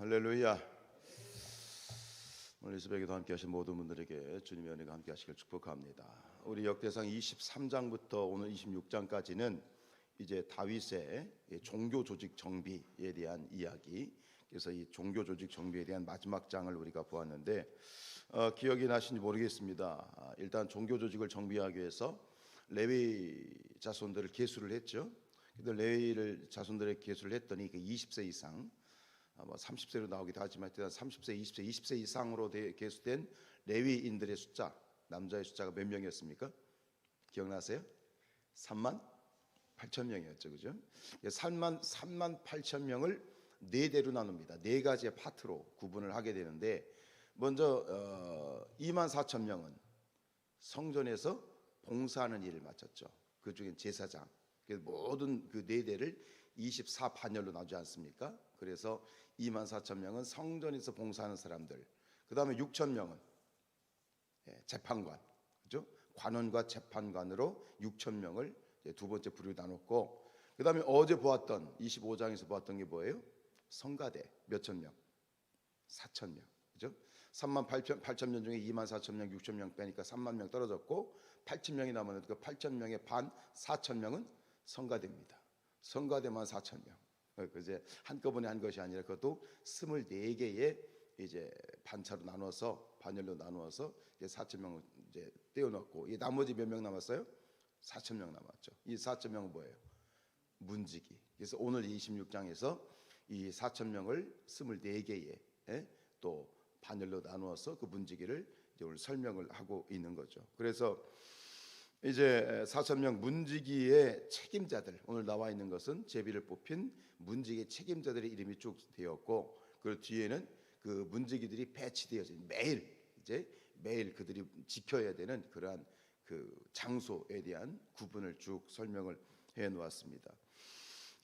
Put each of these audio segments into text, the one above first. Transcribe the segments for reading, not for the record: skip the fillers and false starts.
할렐루야. 오늘 이 새벽에도 함께 하신 모든 분들에게 주님의 은혜가 함께 하시길 축복합니다. 우리 역대상 23장부터 오늘 26장까지는 이제 다윗의 종교 조직 정비에 대한 이야기, 그래서 이 종교 조직 정비에 대한 마지막 장을 우리가 보았는데 기억이 나신지 모르겠습니다. 일단 종교 조직을 정비하기 위해서 레위 자손들을 계수를 했죠. 근데 레위 자손들의 계수를 했더니 20세 이상, 30세로 나오기도 하지만 일단 30세, 20세 이상으로 계수된 레위인들의 숫자, 남자의 숫자가 몇 명이었습니까? 기억나세요? 3만 8천 명이었죠, 그죠? 3만 8천 명을 네 대로 나눕니다. 네 가지의 파트로 구분을 하게 되는데, 먼저 2만 4천 명은 성전에서 봉사하는 일을 맡았죠. 그 중에 제사장. 모든 그 네 대를 24반열로 나누지 않습니까? 그래서 2만 4천 명은 성전에서 봉사하는 사람들. 그 다음에 6천 명은 재판관, 그죠? 관원과 재판관으로 6천 명을 두 번째 부류로 나눴고, 그 다음에 어제 보았던 25장에서 보았던 게 뭐예요? 성가대 몇천 명? 4천 명, 그죠? 3만 8천 명 중에 2만 4천 명, 6천 명 빼니까 3만 명 떨어졌고 8천 명이 남았는데 그 8천 명의 반 4천 명은 성가대입니다. 성가대만 4천 명. 그제 한꺼번에 한 것이 아니라 그것도 24개의 이제 반차로 나눠서 반열로 나누어서 이제 4천 명을 이제 떼어놓고, 이 나머지 몇 명 남았어요? 4천 명 남았죠. 이 4천 명은 뭐예요? 문지기. 그래서 오늘 26장에서 이 4천 명을 24개의 또 반열로 나누어서 그 문지기를 이제 오늘 설명을 하고 있는 거죠. 그래서 이제 4천 명 문지기의 책임자들, 오늘 나와 있는 것은 제비를 뽑힌 문지기의 책임자들의 이름이 쭉 되었고, 그 뒤에는 그 문지기들이 배치되어져 매일 그들이 지켜야 되는 그러한 그 장소에 대한 구분을 쭉 설명을 해 놓았습니다.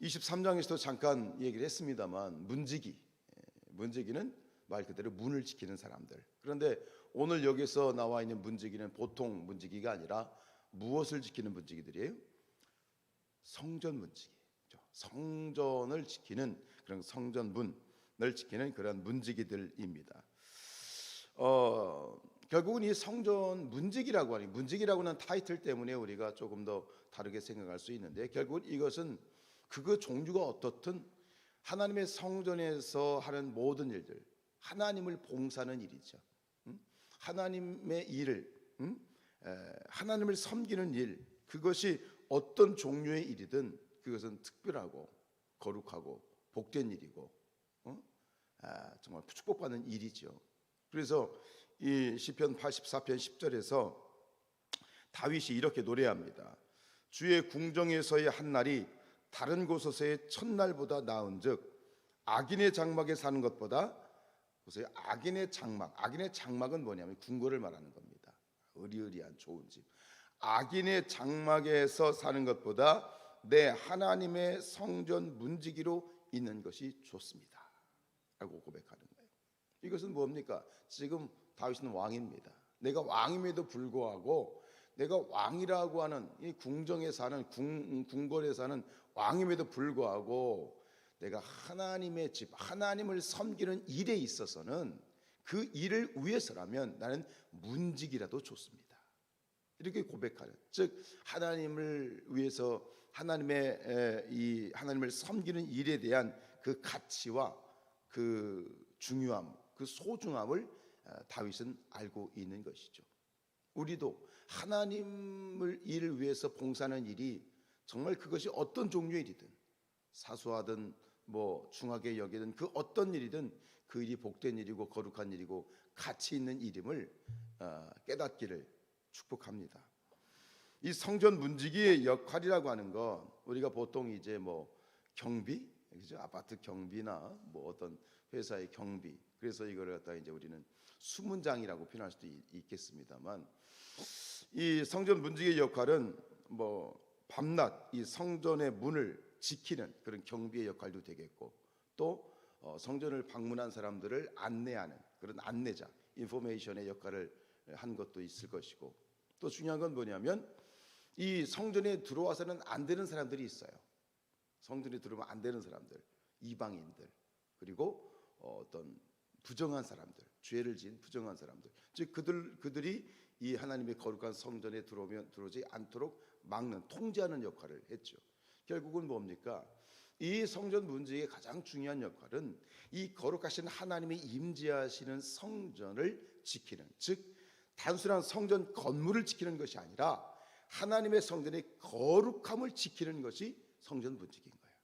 23장에서도 잠깐 얘기를 했습니다만 문지기는 말 그대로 문을 지키는 사람들. 그런데 오늘 여기서 나와 있는 문지기는 보통 문지기가 아니라 무엇을 지키는 문지기들이에요? 성전 문지기. 성전을 지키는 그런 성전문을 지키는 그런 문지기들입니다. 결국은 이 성전 문지기라고는 타이틀 때문에 우리가 조금 더 다르게 생각할 수 있는데, 결국은 이것은 그 종류가 어떻든 하나님의 성전에서 하는 모든 일들, 하나님을 봉사하는 일이죠. 하나님의 일을, 하나님을 섬기는 일, 그것이 어떤 종류의 일이든 그것은 특별하고 거룩하고 복된 일이고 정말 축복받는 일이죠. 그래서 이 시편 84편 10절에서 다윗이 이렇게 노래합니다. 주의 궁정에서의 한 날이 다른 곳에서의 첫날보다 나은즉 악인의 장막에 사는 것보다, 보세요, 악인의 장막은 뭐냐면 궁궐을 말하는 겁니다. 의리의리한 좋은 집. 악인의 장막에서 사는 것보다 내 하나님의 성전 문지기로 있는 것이 좋습니다 라고 고백하는 거예요. 이것은 뭡니까? 지금 다윗은 왕입니다. 내가 왕임에도 불구하고, 내가 왕이라고 하는 이 궁정에 사는 궁궐에 사는 왕임에도 불구하고 내가 하나님의 집, 하나님을 섬기는 일에 있어서는 그 일을 위해서라면 나는 문지기라도 좋습니다. 이렇게 고백하는, 즉 하나님을 위해서 하나님을 섬기는 일에 대한 그 가치와 그 중요함, 그 소중함을 다윗은 알고 있는 것이죠. 우리도 하나님을 일을 위해서 봉사하는 일이 정말 그것이 어떤 종류의 일이든, 사소하든 중하게 여기든 그 어떤 일이든 그 일이 복된 일이고 거룩한 일이고 가치 있는 일임을 깨닫기를 축복합니다. 이 성전 문지기의 역할이라고 하는 건 우리가 보통 이제 경비, 그죠? 아파트 경비나 어떤 회사의 경비, 그래서 이거를 갖다 이제 우리는 수문장이라고 표현할 수도 있겠습니다만, 이 성전 문지기의 역할은 밤낮 이 성전의 문을 지키는 그런 경비의 역할도 되겠고, 또 성전을 방문한 사람들을 안내하는 그런 안내자, 인포메이션의 역할을 한 것도 있을 것이고, 또 중요한 건 뭐냐면 이 성전에 들어와서는 안 되는 사람들이 있어요. 성전에 들어오면 안 되는 사람들, 이방인들, 그리고 어떤 부정한 사람들, 죄를 지은 부정한 사람들, 즉 그들이 이 하나님의 거룩한 성전에 들어오지 않도록 막는, 통제하는 역할을 했죠. 결국은 뭡니까? 이 성전 문제의 가장 중요한 역할은 이 거룩하신 하나님이 임재하시는 성전을 지키는, 즉 단순한 성전 건물을 지키는 것이 아니라 하나님의 성전의 거룩함을 지키는 것이 성전 문지기인 거예요.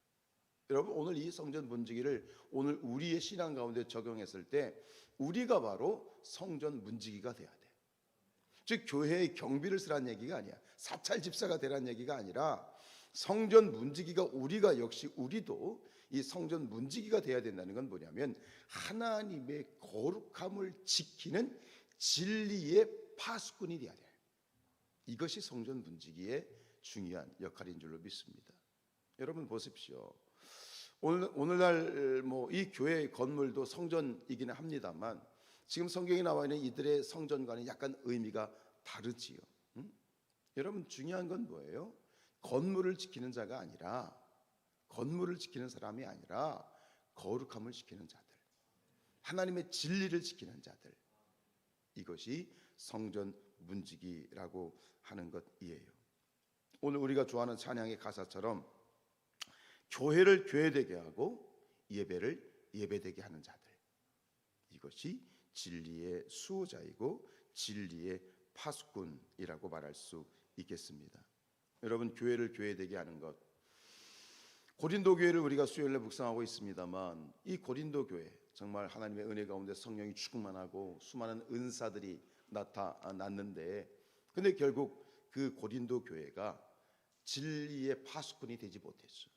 여러분, 오늘 이 성전 문지기를 오늘 우리의 신앙 가운데 적용했을 때 우리가 바로 성전 문지기가 돼야 돼. 즉 교회의 경비를 쓰라는 얘기가 아니야. 사찰 집사가 되라는 얘기가 아니라 성전 문지기가 우리도 이 성전 문지기가 돼야 된다는 건 뭐냐면 하나님의 거룩함을 지키는 진리의 파수꾼이 돼야 돼. 이것이 성전 문지기의 중요한 역할인 줄로 믿습니다. 여러분 보십시오. 오늘날 이 교회 건물도 성전이기는 합니다만 지금 성경에 나와 있는 이들의 성전과는 약간 의미가 다르지요. 여러분 중요한 건 뭐예요? 건물을 지키는 자가 아니라, 건물을 지키는 사람이 아니라 거룩함을 지키는 자들, 하나님의 진리를 지키는 자들, 이것이 성전 문지기라고 하는 것이에요. 오늘 우리가 좋아하는 찬양의 가사처럼 교회를 교회되게 하고 예배를 예배되게 하는 자들, 이것이 진리의 수호자이고 진리의 파수꾼이라고 말할 수 있겠습니다. 여러분, 교회를 교회되게 하는 것, 고린도 교회를 우리가 수요일에 묵상하고 있습니다만 이 고린도 교회 정말 하나님의 은혜 가운데 성령이 충만하고 수많은 은사들이 나타났는데, 근데 결국 그 고린도 교회가 진리의 파수꾼이 되지 못했어요.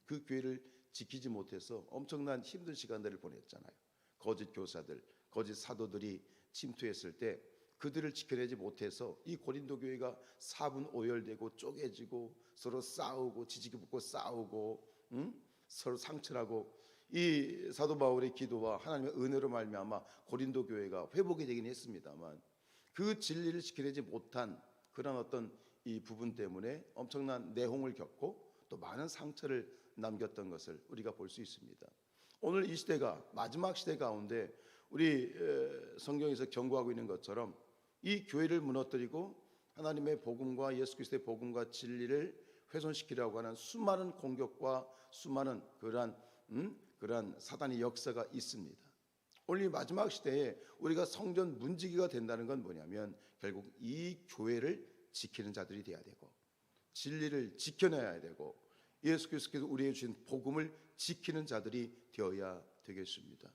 그 교회를 지키지 못해서 엄청난 힘든 시간들을 보냈잖아요. 거짓 교사들, 거짓 사도들이 침투했을 때 그들을 지켜내지 못해서 이 고린도 교회가 사분오열되고 쪼개지고 서로 싸우고 지지기 붙고 싸우고 서로 상처하고, 이 사도 바울의 기도와 하나님의 은혜로 말미암아 고린도 교회가 회복이 되긴 했습니다만 그 진리를 지켜내지 못한 그런 어떤 이 부분 때문에 엄청난 내홍을 겪고 또 많은 상처를 남겼던 것을 우리가 볼 수 있습니다. 오늘 이 시대가 마지막 시대 가운데 우리 성경에서 경고하고 있는 것처럼 이 교회를 무너뜨리고 하나님의 복음과 예수 그리스도의 복음과 진리를 훼손시키려고 하는 수많은 공격과 수많은 그러한 사단의 역사가 있습니다. 오늘 이 마지막 시대에 우리가 성전 문지기가 된다는 건 뭐냐면 결국 이 교회를 지키는 자들이 돼야 되고 진리를 지켜내야 되고 예수 그리스도께서 우리에게 주신 복음을 지키는 자들이 되어야 되겠습니다.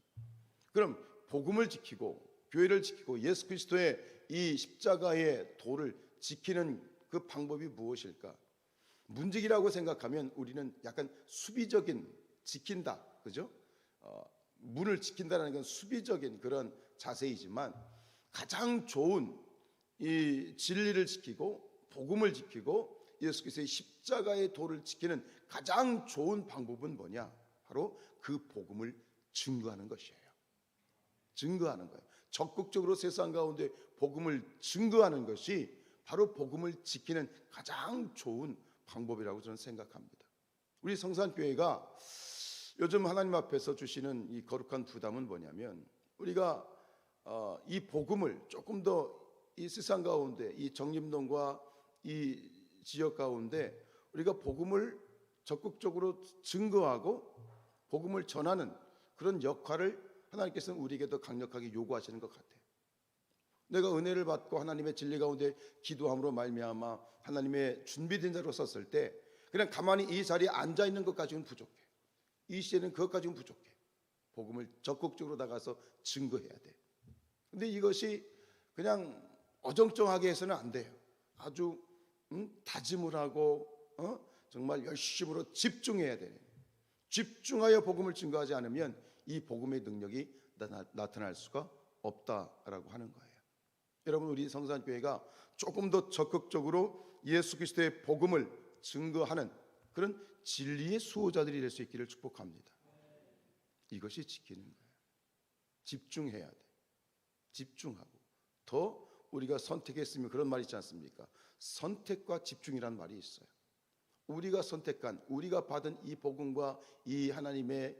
그럼 복음을 지키고 교회를 지키고 예수 그리스도의 이 십자가의 도를 지키는 그 방법이 무엇일까? 문지기라고 생각하면 우리는 약간 수비적인, 지킨다, 그죠? 문을 지킨다는 건 수비적인 그런 자세이지만 가장 좋은 이 진리를 지키고 복음을 지키고 예수 그리스도의 십자가의 도를 지키는 가장 좋은 방법은 뭐냐? 바로 그 복음을 증거하는 것이에요. 증거하는 거예요. 적극적으로 세상 가운데 복음을 증거하는 것이 바로 복음을 지키는 가장 좋은 방법이라고 저는 생각합니다. 우리 성산교회가 요즘 하나님 앞에서 주시는 이 거룩한 부담은 뭐냐면 우리가 이 복음을 조금 더 이 세상 가운데 이 정림동과 이 지역 가운데 우리가 복음을 적극적으로 증거하고 복음을 전하는 그런 역할을 하나님께서는 우리에게 더 강력하게 요구하시는 것 같아요. 내가 은혜를 받고 하나님의 진리 가운데 기도함으로 말미암아 하나님의 준비된 자로 섰을 때 그냥 가만히 이 자리에 앉아 있는 것 가지고는 부족해. 이 시대는 그것 가지고는 부족해. 복음을 적극적으로 나가서 증거해야 돼. 근데 이것이 그냥 어정쩡하게 해서는 안 돼요. 아주 다짐을 하고 정말 열심으로 집중해야 돼요. 집중하여 복음을 증거하지 않으면 이 복음의 능력이 나타날 수가 없다라고 하는 거예요. 여러분, 우리 성산교회가 조금 더 적극적으로 예수 그리스도의 복음을 증거하는 그런 진리의 수호자들이 될 수 있기를 축복합니다. 이것이 지키는 거예요. 집중해야 돼. 집중하고 더 우리가 선택했으면 그런 말이 있지 않습니까? 선택과 집중이라는 말이 있어요. 우리가 선택한, 우리가 받은 이 복음과 이 하나님의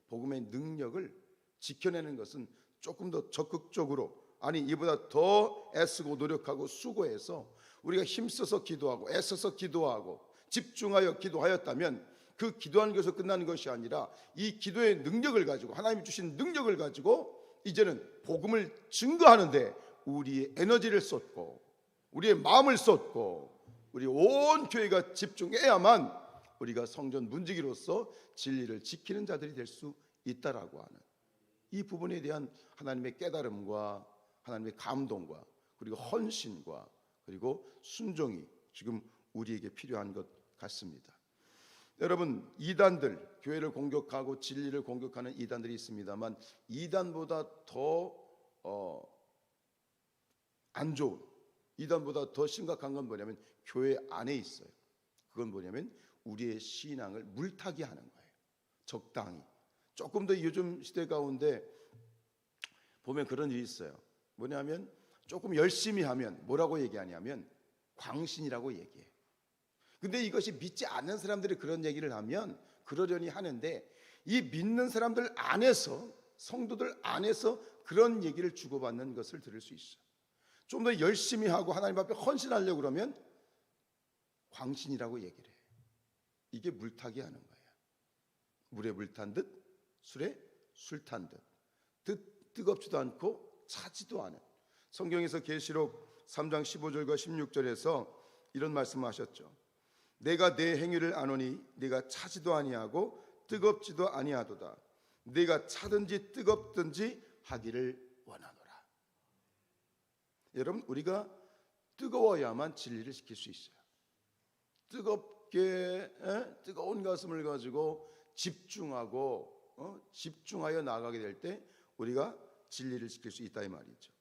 복음의 능력을 지켜내는 것은 조금 더 적극적으로, 아니 이보다 더 애쓰고 노력하고 수고해서 우리가 힘써서 기도하고 애써서 기도하고 집중하여 기도하였다면 그 기도하는 것에서 끝나는 것이 아니라 이 기도의 능력을 가지고, 하나님이 주신 능력을 가지고 이제는 복음을 증거하는데 우리의 에너지를 쏟고 우리의 마음을 쏟고 우리 온 교회가 집중해야만 우리가 성전 문지기로서 진리를 지키는 자들이 될 수 있다라고 하는 이 부분에 대한 하나님의 깨달음과 하나님의 감동과 그리고 헌신과 그리고 순종이 지금 우리에게 필요한 것 같습니다. 여러분, 이단들, 교회를 공격하고 진리를 공격하는 이단들이 있습니다만 이단보다 더 안 좋은, 이단보다 더 심각한 건 뭐냐면 교회 안에 있어요. 그건 뭐냐면 우리의 신앙을 물타기 하는 거예요. 적당히. 조금 더 요즘 시대 가운데 보면 그런 일이 있어요. 뭐냐면 조금 열심히 하면 뭐라고 얘기하냐면 광신이라고 얘기해요. 근데 이것이 믿지 않는 사람들이 그런 얘기를 하면 그러려니 하는데 이 믿는 사람들 안에서, 성도들 안에서 그런 얘기를 주고받는 것을 들을 수 있어요. 좀 더 열심히 하고 하나님 앞에 헌신하려고 그러면 광신이라고 얘기를 해요. 이게 물타기 하는 거예요. 물에 물 탄 듯 술에 술 탄 듯 뜨겁지도 않고 차지도 않은, 성경에서 계시록 3장 15절과 16절에서 이런 말씀을 하셨죠. 내가 내 행위를 아노니 네가 차지도 아니하고 뜨겁지도 아니하도다. 네가 차든지 뜨겁든지 하기를 원하노라. 여러분, 우리가 뜨거워야만 진리를 지킬 수 있어요. 뜨겁게 뜨거운 가슴을 가지고 집중하여 나아가게 될 때 우리가 진리를 지킬 수 있다 이 말이죠.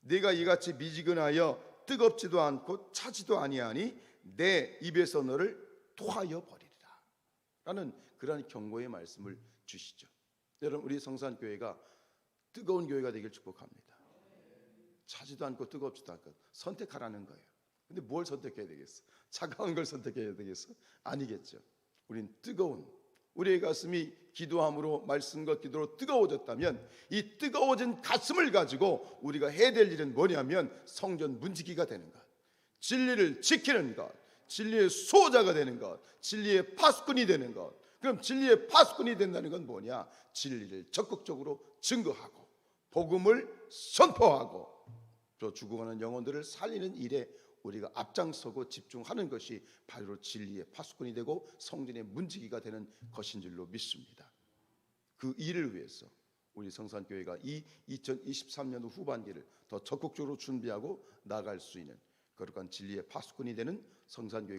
네가 이같이 미지근하여 뜨겁지도 않고 차지도 아니하니 내 입에서 너를 토하여 버리리라 라는 그러한 경고의 말씀을 주시죠. 여러분, 우리 성산교회가 뜨거운 교회가 되길 축복합니다. 차지도 않고 뜨겁지도 않고 선택하라는 거예요. 근데 뭘 선택해야 되겠어? 차가운 걸 선택해야 되겠어? 아니겠죠. 우린 뜨거운, 우리의 가슴이 기도함으로, 말씀과 기도로 뜨거워졌다면 이 뜨거워진 가슴을 가지고 우리가 해야 될 일은 뭐냐면 성전 문지기가 되는 것, 진리를 지키는 것, 진리의 수호자가 되는 것, 진리의 파수꾼이 되는 것. 그럼 진리의 파수꾼이 된다는 건 뭐냐? 진리를 적극적으로 증거하고 복음을 선포하고 또 죽어가는 영혼들을 살리는 일에 우리가 앞장서고 집중하는 것이 바로 진리의 파수꾼이 되고 성전의 문지기가 되는 것인 줄로 믿습니다. 그 일을 위해서 우리 성산교회가 이 2023년 후반기를 더 적극적으로 준비하고 나아갈 수 있는 거룩한 진리의 파수꾼이 되는 성산교회가